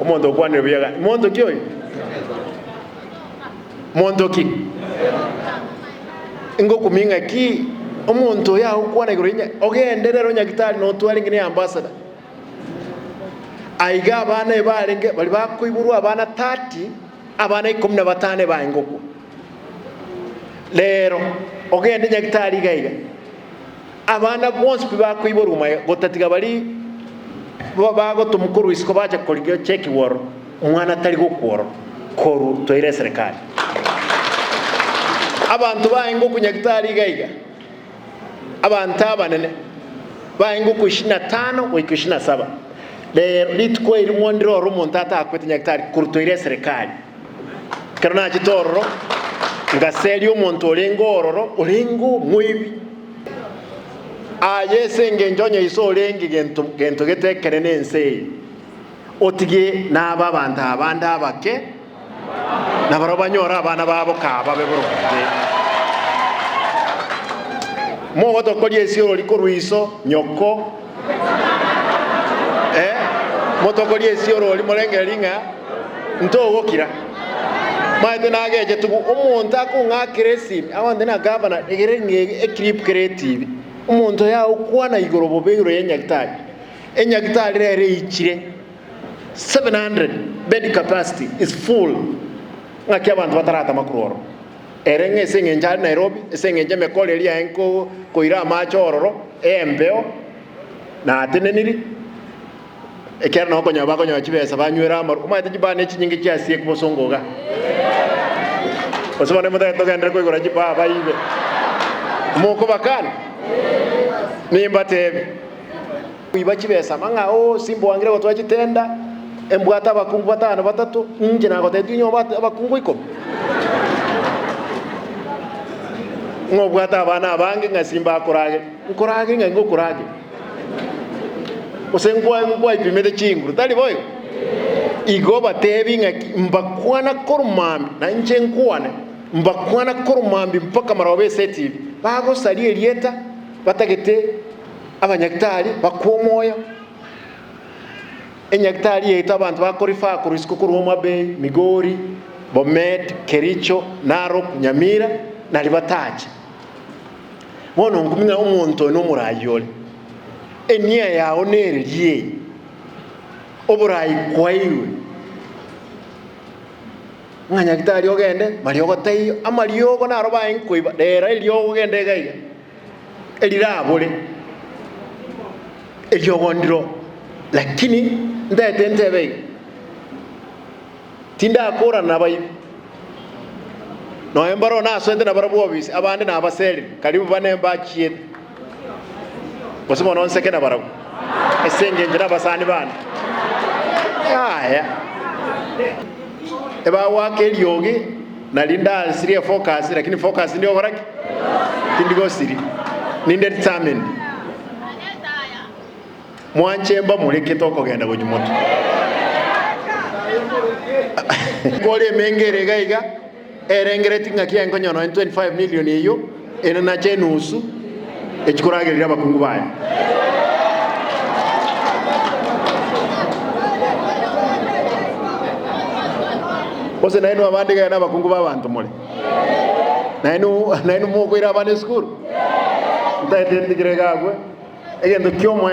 Omonto kwanire biaga monto kyo monto ki ingo kuminga ki omonto ya ukwana igurinya ogenderero nyagitari no twali ngine ambassador aiga abana barenge bali bakuiburu abana 30 abana 15 baingoko lero ogende nyagitari gaiga abana bonse bakuiburu maye gotatiga bali bago tumukuru isiko baje koligyo cheki woro umwana atari gukoro koru toire serikali abantu baingoko nyagitari gaiga abantu abanene baingoko 25 we 27 lero litko iri mondiro rumonta atakwete nyagitari kurutoire serikali karona chitororo ngaseli omonto olengororo olengo mwibi ayese ngenjonye iso olengi gento getekere nense otige naba abantu abanda abake nabaro banyora abana babo kaba beburuke mo goto kolye siro liko ruiso nyoko moto kolye siro liko molengelinga ntogokira maite nageje tugu omuntu akungakire simi abandi na governor egerenge equip creative umuntu ya ukwana igorobo bero yenyagitari enyagitari rere ichire 700 bed capacity is full ngaki abantu batarata makuroro erenge sengenja Nairobi sengenja mekole ria enko koira machororo embeo na ateneniri ekera no konya bakonya chibesa banywera amaru umaite jibane chinyingi cyasiye kubosongoga osubane mutaka togendre ko igora jibaba ibe moko bakana nimba tebe iba chibesa manga simbo wangire watu wachitenda embwata bakungu batano batatu nje nako tetinyo bakungu iko ngobwata abana abange ngasimba akorage nkorage ngo korage osengwa ipimete chinguru tali boyo igoba tebi ngaki mbakwana korumambi na nje nkwane mbakwana korumambi mpaka marawe seti bago sali elieta batagete abanyagitari bakomoya enyagitari yeta abantu bakorifa kurisiko kuroma be Migori Bomet Kericho Narok Nyamira na libataje wono ngumina omuntu no murayole enia yawo neririye oburayi kwaiwe nganyagitari ogende mariogo tayo amariogo naroba enkoiba dera eliogo gende gaiga elirabole eliogo ndiro lakini ndete ntebe tinda akora nabayi no embaro na swende na barabu obisi abande na abaseli karibu bane mbachie osimo non seke na barabu esenge njira basani bana aya eba wake elioge na linda siria focus lakini focus ndio horaki tindigo siri ninde determined mwanchemba muleke toko genda gojumoto kole mengere gaiga erengereti ngakia nkonyono 25 million iyo ena na chenusu echikuragirira bakungu baya ose naino abandi gana bakungu babantu mole naino moko ira abandi skuru ndaite ndigire gagwe egendo kyomo